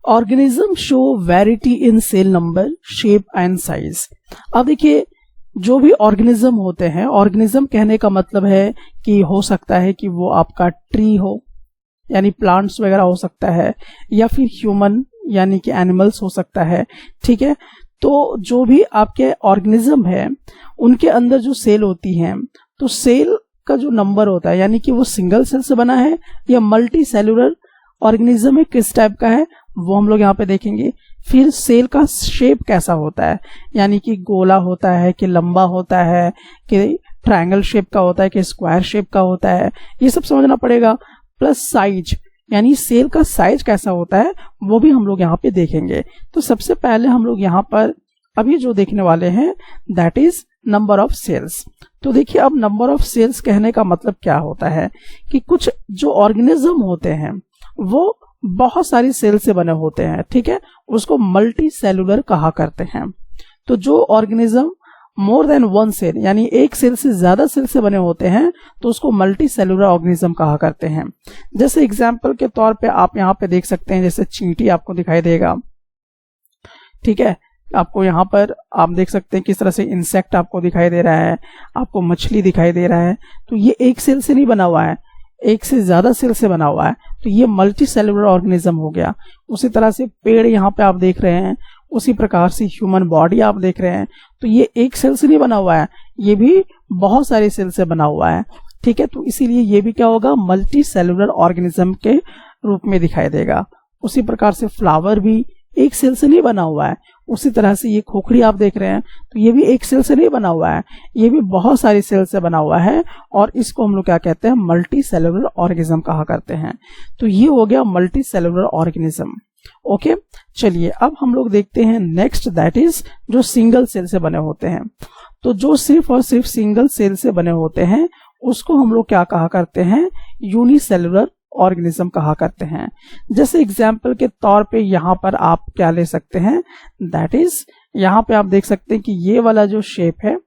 Organism show variety in cell number, shape and size. अब देखिए जो भी ऑर्गेनिज्म होते हैं, ऑर्गेनिज्म कहने का मतलब है कि हो सकता है कि वो आपका ट्री हो यानी प्लांट्स वगैरह हो सकता है, या फिर ह्यूमन यानी कि एनिमल्स हो सकता है, ठीक है। तो जो भी आपके ऑर्गेनिज्म है उनके अंदर जो सेल होती हैं, तो सेल का जो नंबर होता है यानी कि वो सिंगल सेल से बना है या मल्टी सेलुलर ऑर्गेनिज्म है, किस टाइप का है वो हम लोग यहाँ पे देखेंगे। फिर सेल का शेप कैसा होता है, यानी कि गोला होता है कि लंबा होता है कि ट्रायंगल शेप का होता है कि स्क्वायर शेप का होता है, ये सब समझना पड़ेगा। प्लस साइज यानी सेल का साइज कैसा होता है वो भी हम लोग यहाँ पे देखेंगे। तो सबसे पहले हम लोग यहाँ पर अभी जो देखने वाले हैं that is number of cells. तो देखिए अब नंबर ऑफ सेल्स कहने का मतलब क्या होता है कि कुछ जो ऑर्गेनिज्म होते हैं वो बहुत सारी सेल से बने होते हैं, ठीक है, उसको मल्टी सेलुलर कहा करते हैं। तो जो organism more than one cell यानी एक सेल से ज्यादा सेल से बने होते हैं तो उसको मल्टी सेलुलर ऑर्गेनिज्म कहा करते हैं। जैसे एग्जाम्पल के तौर पे आप यहाँ पे देख सकते हैं, जैसे चींटी आपको दिखाई देगा, ठीक है, आपको यहाँ पर आप देख सकते हैं किस तरह से इंसेक्ट आपको दिखाई दे रहा है, आपको मछली दिखाई दे रहा है। तो ये एक सेल से नहीं बना हुआ है, एक से ज्यादा सेल से बना हुआ है, तो ये मल्टी सेलुलर ऑर्गेनिज्म हो गया। उसी तरह से पेड़ यहाँ पे आप देख रहे हैं, उसी प्रकार से ह्यूमन बॉडी आप देख रहे हैं, तो ये एक सेल से नहीं बना हुआ है, ये भी बहुत सारे सेल से बना हुआ है, ठीक है। तो इसीलिए ये भी क्या होगा, मल्टी सेलुलर ऑर्गेनिज्म के रूप में दिखाई देगा। उसी प्रकार से फ्लावर भी एक सेल से नहीं बना हुआ है। उसी तरह से ये खोखड़ी आप देख रहे हैं, तो ये भी एक सेल से नहीं बना हुआ है, ये भी बहुत सारी सेल से बना हुआ है, और इसको हम लोग क्या कहते हैं, मल्टी सेलुलर ऑर्गेनिज्म कहा करते हैं। तो ये हो गया मल्टी सेलुलर ऑर्गेनिज्म। ओके, चलिए अब हम लोग देखते हैं नेक्स्ट, दैट इज जो सिंगल सेल से बने होते हैं। तो जो सिर्फ और सिर्फ सिंगल सेल से बने होते हैं उसको हम लोग क्या कहा करते हैं, यूनिसेलुलर ऑर्गेनिज्म कहा करते हैं। जैसे एग्जाम्पल के तौर पे यहाँ पर आप क्या ले सकते हैं, दैट इज यहाँ पे आप देख सकते हैं कि ये वाला जो शेप है,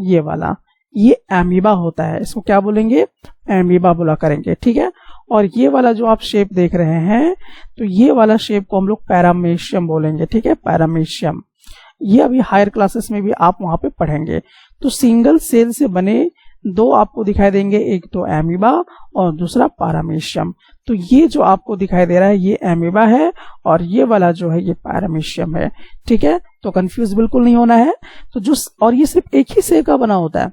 ये वाला, ये एमीबा होता है, इसको क्या बोलेंगे, एमीबा बोला करेंगे, ठीक है। और ये वाला जो आप शेप देख रहे हैं, तो ये वाला शेप को हम लोग पैरामेशियम बोलेंगे, ठीक है, पैरामेशियम। ये अभी हायर क्लासेस में भी आप वहां पे पढ़ेंगे। तो सिंगल सेल से बने दो आपको दिखाई देंगे, एक तो एमीबा और दूसरा पैरामेशियम। तो ये जो आपको दिखाई दे रहा है ये एमीबा है और ये वाला जो है ये पैरामेशियम है, ठीक है। तो कंफ्यूज बिल्कुल नहीं होना है। तो जो, और ये सिर्फ एक ही सेल का बना होता है,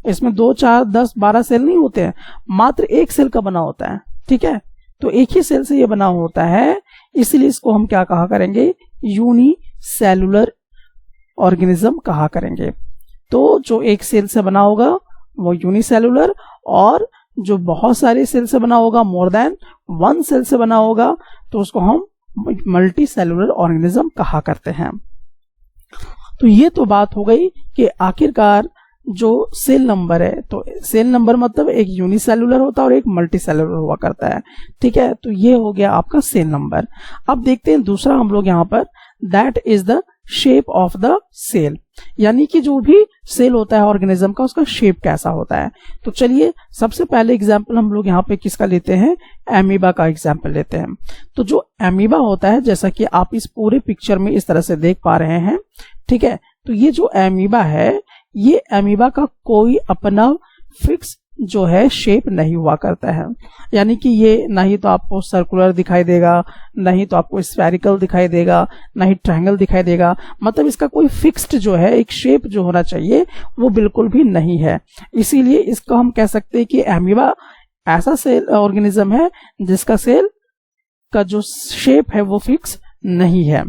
इसमें 2, 4, 10, 12 सेल नहीं होते हैं, मात्र एक सेल का बना होता है, ठीक है। तो एक ही सेल से ये बना होता है, इसलिए इसको हम क्या कहा करेंगे, यूनिसेलुलर ऑर्गेनिज्म कहा करेंगे। तो जो एक सेल से बना होगा वो यूनिसेलुलर, और जो बहुत सारे सेल से बना होगा, मोर देन वन सेल से बना होगा, तो उसको हम मल्टी सेलुलर ऑर्गेनिज्म कहा करते हैं। तो ये तो बात हो गई कि आखिरकार जो सेल नंबर है, तो सेल नंबर मतलब एक यूनिसेलुलर होता है और एक मल्टी सेलुलर हुआ करता है, ठीक है। तो ये हो गया आपका सेल नंबर। अब देखते हैं दूसरा हम लोग यहाँ पर, that is the shape of the cell, यानी कि जो भी सेल होता है ऑर्गेनिज्म का उसका शेप कैसा होता है। तो चलिए सबसे पहले एग्जांपल हम लोग यहाँ पे किसका लेते हैं, एमीबा का एग्जांपल लेते हैं। तो जो एमीबा होता है, जैसा कि आप इस पूरे पिक्चर में इस तरह से देख पा रहे हैं, ठीक है। तो ये जो एमीबा है, ये एमीबा का कोई अपना फिक्स जो है शेप नहीं हुआ करता है, यानी कि ये नहीं तो आपको सर्कुलर दिखाई देगा, नहीं तो आपको स्फेरिकल दिखाई देगा, नहीं ट्रायंगल दिखाई देगा, मतलब इसका कोई फिक्स्ड जो है एक शेप जो होना चाहिए वो बिल्कुल भी नहीं है। इसीलिए इसको हम कह सकते हैं कि एमीबा ऐसा सेल ऑर्गेनिज्म है जिसका सेल का जो शेप है वो फिक्स नहीं है।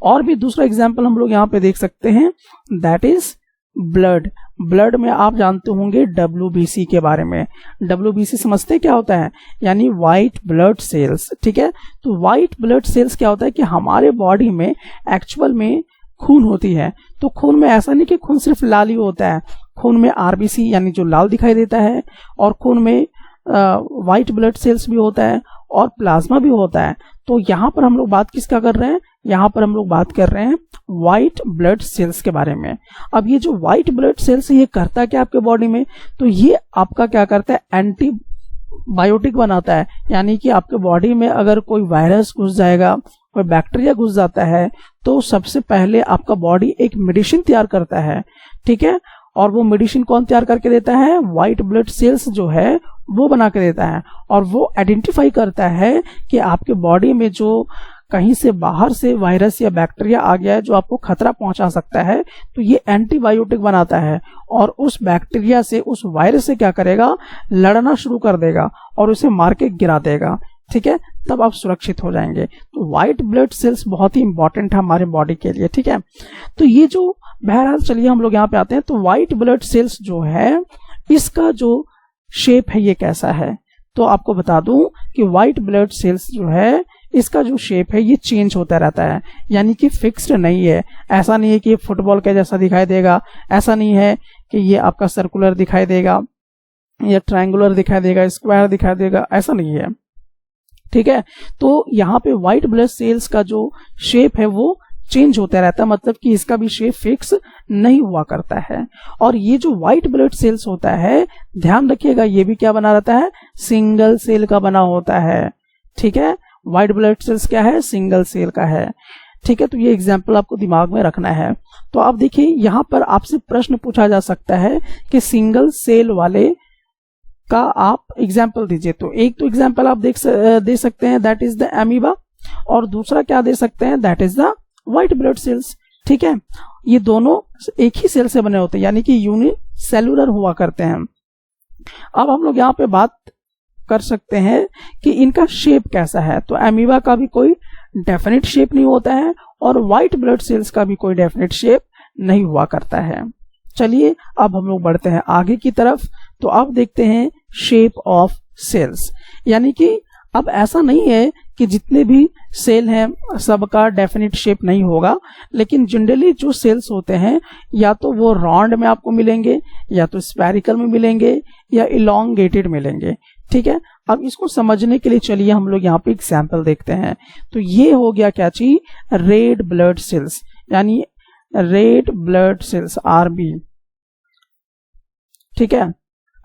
और भी दूसरा एग्जाम्पल हम लोग यहाँ पे देख सकते हैं, दैट इज ब्लड। ब्लड में आप जानते होंगे WBC के बारे में। WBC समझते क्या होता है, यानी व्हाइट ब्लड सेल्स, ठीक है। तो व्हाइट ब्लड सेल्स क्या होता है कि हमारे बॉडी में एक्चुअल में खून होती है। तो खून में ऐसा नहीं कि खून सिर्फ लाल ही होता है, खून में RBC यानी जो लाल दिखाई देता है, और खून में व्हाइट ब्लड सेल्स भी होता है और प्लाज्मा भी होता है। तो यहाँ पर हम लोग बात किसका कर रहे हैं, यहाँ पर हम लोग बात कर रहे हैं व्हाइट ब्लड सेल्स के बारे में। अब ये जो व्हाइट ब्लड सेल्स ये करता क्या आपके बॉडी में, तो ये आपका क्या करता है, एंटीबायोटिक बनाता है, यानी कि आपके बॉडी में अगर कोई वायरस घुस जाएगा कोई बैक्टीरिया घुस जाता है तो सबसे पहले आपका बॉडी एक मेडिसिन तैयार करता है, ठीक है। और वो मेडिसिन कौन तैयार करके देता है? व्हाइट ब्लड सेल्स जो है वो बना के देता है। और वो आइडेंटिफाई करता है कि आपके बॉडी में जो कहीं से बाहर से वायरस या बैक्टीरिया आ गया है जो आपको खतरा पहुंचा सकता है, तो ये एंटीबायोटिक बनाता है और उस बैक्टीरिया से, उस वायरस से क्या करेगा? लड़ना शुरू कर देगा और उसे मार के गिरा देगा, ठीक है। तब आप सुरक्षित हो जाएंगे। तो व्हाइट ब्लड सेल्स बहुत ही इंपॉर्टेंट है हमारे बॉडी के लिए, ठीक है। तो ये जो, बहरहाल चलिए हम लोग यहाँ पे आते हैं। तो व्हाइट ब्लड सेल्स जो है इसका जो शेप है ये कैसा है? तो आपको बता दूं कि व्हाइट ब्लड सेल्स जो है इसका जो शेप है ये चेंज होता रहता है, यानी कि फिक्स्ड नहीं है। ऐसा नहीं है कि ये फुटबॉल के जैसा दिखाई देगा, ऐसा नहीं है कि ये आपका सर्कुलर दिखाई देगा या ट्रायंगुलर दिखाई देगा, स्क्वायर दिखाई देगा, ऐसा नहीं है, ठीक है। तो यहाँ पे व्हाइट ब्लड सेल्स का जो शेप है वो चेंज होता रहता है, मतलब कि इसका भी शेप फिक्स नहीं हुआ करता है। और ये जो व्हाइट ब्लड सेल्स होता है, ध्यान रखिएगा, ये भी क्या बना रहता है? सिंगल सेल का बना होता है, ठीक है। व्हाइट ब्लड सेल्स क्या है? सिंगल सेल का है, ठीक है। तो ये एग्जाम्पल आपको दिमाग में रखना है। तो आप देखिए यहाँ पर आपसे प्रश्न पूछा जा सकता है कि सिंगल सेल वाले का आप एग्जाम्पल दीजिए। तो एक तो एग्जाम्पल आप दे सकते हैं, दैट इज द एमीबा, और दूसरा क्या दे सकते हैं? That is the white blood cells, ठीक है। ये दोनों एक ही सेल से बने होते हैं, यानी कि यूनिसेलुलर हुआ करते हैं। अब हम लोग यहाँ पे बात कर सकते हैं कि इनका शेप कैसा है। तो एमीबा का भी कोई डेफिनेट शेप नहीं होता है और व्हाइट ब्लड सेल्स का भी कोई डेफिनेट शेप नहीं हुआ करता है। चलिए अब हम लोग बढ़ते हैं आगे की तरफ। तो अब देखते हैं शेप ऑफ सेल्स, यानी कि अब ऐसा नहीं है कि जितने भी सेल हैं सबका डेफिनेट शेप नहीं होगा, लेकिन जनरली जो सेल्स होते हैं या तो वो राउंड में आपको मिलेंगे, या तो स्फेरिकल में मिलेंगे, या इलोंगेटेड मिलेंगे, ठीक है। अब इसको समझने के लिए चलिए हम लोग यहाँ पे एग्जाम्पल देखते हैं। तो ये हो गया क्या चीज? रेड ब्लड सेल्स, यानी रेड ब्लड सेल्स आरबी, ठीक है।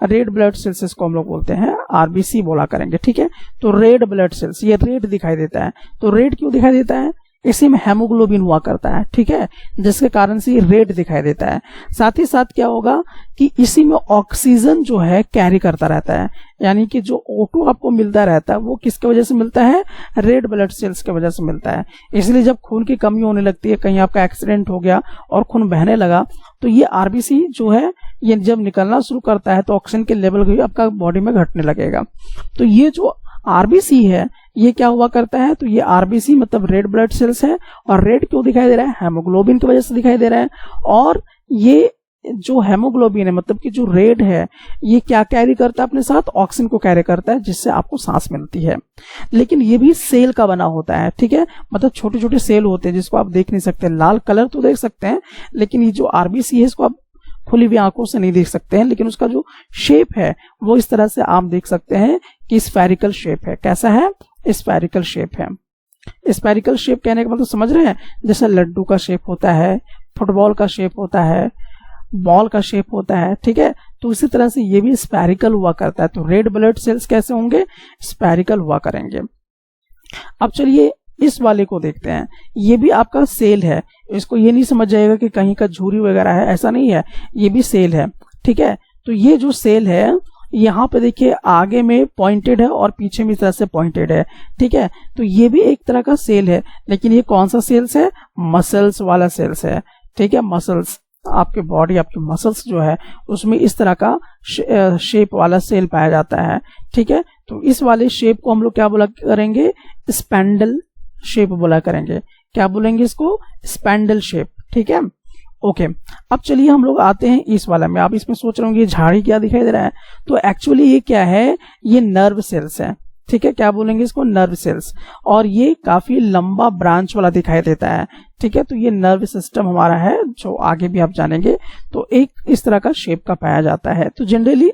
रेड ब्लड सेल्स को हम लोग बोलते हैं, आरबीसी बोला करेंगे, ठीक है। तो रेड ब्लड सेल्स, ये रेड दिखाई देता है। तो रेड क्यों दिखाई देता है? इसी में हेमोग्लोबिन हुआ करता है, ठीक है, जिसके कारण से ये रेड दिखाई देता है। साथ ही साथ क्या होगा कि इसी में ऑक्सीजन जो है कैरी करता रहता है, यानी कि जो O2 आपको मिलता रहता है वो किसके वजह से मिलता है? रेड ब्लड सेल्स की वजह से मिलता है। इसलिए जब खून की कमी होने लगती है, कहीं आपका एक्सीडेंट हो गया और खून बहने लगा, तो ये आरबीसी जो है ये जब निकलना शुरू करता है तो ऑक्सीजन के लेवल भी आपका बॉडी में घटने लगेगा। तो ये जो आरबीसी है ये क्या हुआ करता है? तो ये आरबीसी मतलब रेड ब्लड सेल्स है। और रेड क्यों दिखाई दे रहा है? हेमोग्लोबिन की वजह से दिखाई दे रहा है। और ये जो हेमोग्लोबिन है, मतलब कि जो रेड है, ये क्या कैरी करता है अपने साथ? ऑक्सीजन को कैरी करता है, जिससे आपको सांस मिलती है। लेकिन ये भी सेल का बना होता है, ठीक है, मतलब छोटे छोटे सेल होते हैं जिसको आप देख नहीं सकते। लाल कलर तो देख सकते हैं, लेकिन ये जो आरबीसी है इसको आप खुली हुई आंखों से नहीं देख सकते हैं, लेकिन उसका जो शेप है वो इस तरह से आप देख सकते हैं कि स्फेरिकल शेप है। कैसा है? स्फेरिकल शेप है। स्फेरिकल शेप कहने का मतलब समझ रहे हैं? जैसे लड्डू का शेप होता है, फुटबॉल का शेप होता है, बॉल का शेप होता है, ठीक है। तो इसी तरह से ये भी स्फेरिकल हुआ करता है। तो रेड ब्लड सेल्स कैसे होंगे? स्फेरिकल हुआ करेंगे। अब चलिए इस वाले को देखते हैं। ये भी आपका सेल है, इसको ये नहीं समझ जाएगा कि कहीं का झुर्री वगैरह है, ऐसा नहीं है, ये भी सेल है, ठीक है। तो ये जो सेल है यहाँ पे देखिए आगे में पॉइंटेड है और पीछे में इस तरह से पॉइंटेड है, ठीक है। तो ये भी एक तरह का सेल है, लेकिन ये कौन सा सेल्स है? मसल्स वाला सेल्स है, ठीक है। मसल्स, आपके बॉडी, आपके मसल्स जो है उसमें इस तरह का शेप वाला सेल पाया जाता है, ठीक है। तो इस वाले शेप को हम लोग क्या बोला करेंगे? स्पैंडल शेप बोला करेंगे। क्या बोलेंगे इसको? स्पैंडल शेप, ठीक है। ओके, अब चलिए हम लोग आते हैं इस वाला में। आप इसमें सोच रहे होंगे ये झाड़ी क्या दिखाई दे रहा है? तो एक्चुअली ये क्या है? ये नर्व सेल्स है, ठीक है। क्या बोलेंगे इसको? Nerve cells. और ये काफी लंबा ब्रांच वाला दिखाई देता है, ठीक है। तो ये नर्व सिस्टम हमारा है, जो आगे भी आप जानेंगे। तो एक इस तरह का शेप का पाया जाता है। तो जनरली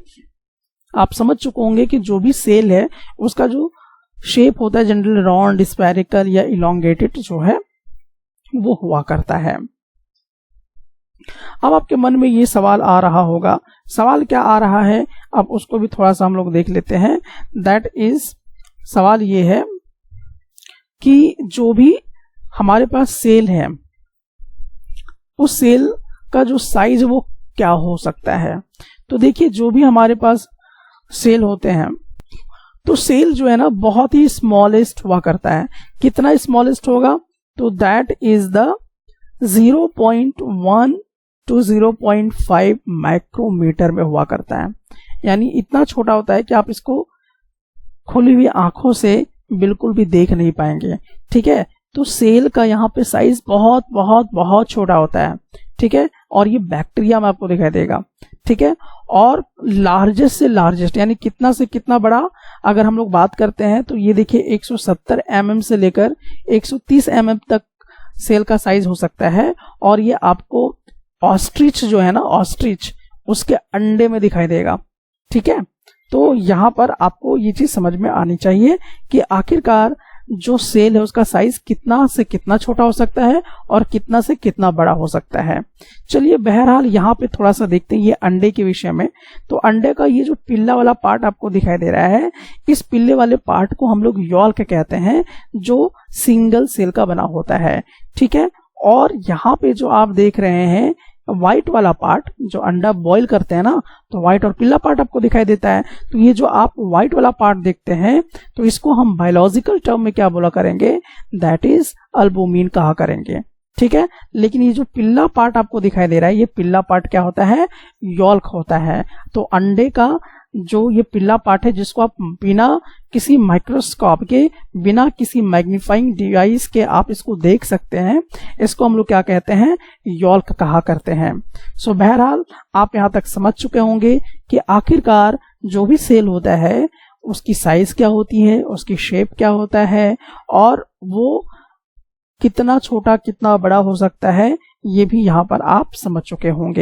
आप समझ चुके होंगे कि जो भी सेल है उसका जो शेप होता है जनरली राउंड, स्फेरिकल या इलोंगेटेड जो है वो हुआ करता है। अब आपके मन में ये सवाल आ रहा होगा, सवाल क्या आ रहा है? अब उसको भी थोड़ा सा हम लोग देख लेते हैं। दैट इज, सवाल ये है कि जो भी हमारे पास सेल है उस सेल का जो साइज वो क्या हो सकता है। तो देखिए जो भी हमारे पास सेल होते हैं तो सेल जो है ना बहुत ही स्मॉलेस्ट हुआ करता है। कितना स्मॉलेस्ट होगा, तो that is the 0.1 to 0.5 micrometre में हुआ करता है। यानी इतना छोटा होता है कि आप इसको खुली हुई आंखों से बिल्कुल भी देख नहीं पाएंगे। ठीक है, तो सेल का यहाँ पे साइज बहुत बहुत बहुत छोटा होता है। ठीक है, और ये बैक्टीरिया में आपको दिखाई देगा। ठीक है, और लार्जेस्ट से लार्जेस्ट यानी कितना से कितना बड़ा अगर हम लोग बात करते हैं तो ये देखिए 170 mm से लेकर 130 mm तक सेल का साइज हो सकता है। और ये आपको ऑस्ट्रिच जो है ना, ऑस्ट्रिच उसके अंडे में दिखाई देगा। ठीक है, तो यहाँ पर आपको ये चीज समझ में आनी चाहिए कि आखिरकार जो सेल है उसका साइज कितना से कितना छोटा हो सकता है और कितना से कितना बड़ा हो सकता है। चलिए बहरहाल यहाँ पे थोड़ा सा देखते हैं ये अंडे के विषय में। तो अंडे का ये जो पिल्ला वाला पार्ट आपको दिखाई दे रहा है, इस पिल्ले वाले पार्ट को हम लोग यॉल्क कहते हैं, जो सिंगल सेल का बना होता है। ठीक है, और यहाँ पे जो आप देख रहे हैं व्हाइट वाला पार्ट, जो अंडा बॉईल करते हैं ना, तो व्हाइट और पीला पार्ट आपको दिखाई देता है। तो ये जो आप व्हाइट वाला पार्ट देखते हैं तो इसको हम बायोलॉजिकल टर्म में क्या बोला करेंगे, दैट इज अल्बुमिन कहा करेंगे। ठीक है, लेकिन ये जो पिल्ला पार्ट आपको दिखाई दे रहा है, ये पिल्ला पार्ट क्या होता है, यॉल्क होता है। तो अंडे का जो ये पिल्ला पार्ट है जिसको आप बिना किसी माइक्रोस्कोप के, बिना किसी मैग्नीफाइंग डिवाइस के आप इसको देख सकते हैं, इसको हम लोग क्या कहते हैं, यॉल्क कहा करते हैं। सो बहरहाल आप यहाँ तक समझ चुके होंगे कि आखिरकार जो भी सेल होता है उसकी साइज क्या होती है, उसकी शेप क्या होता है, और वो कितना छोटा कितना बड़ा हो सकता है, ये भी यहाँ पर आप समझ चुके होंगे।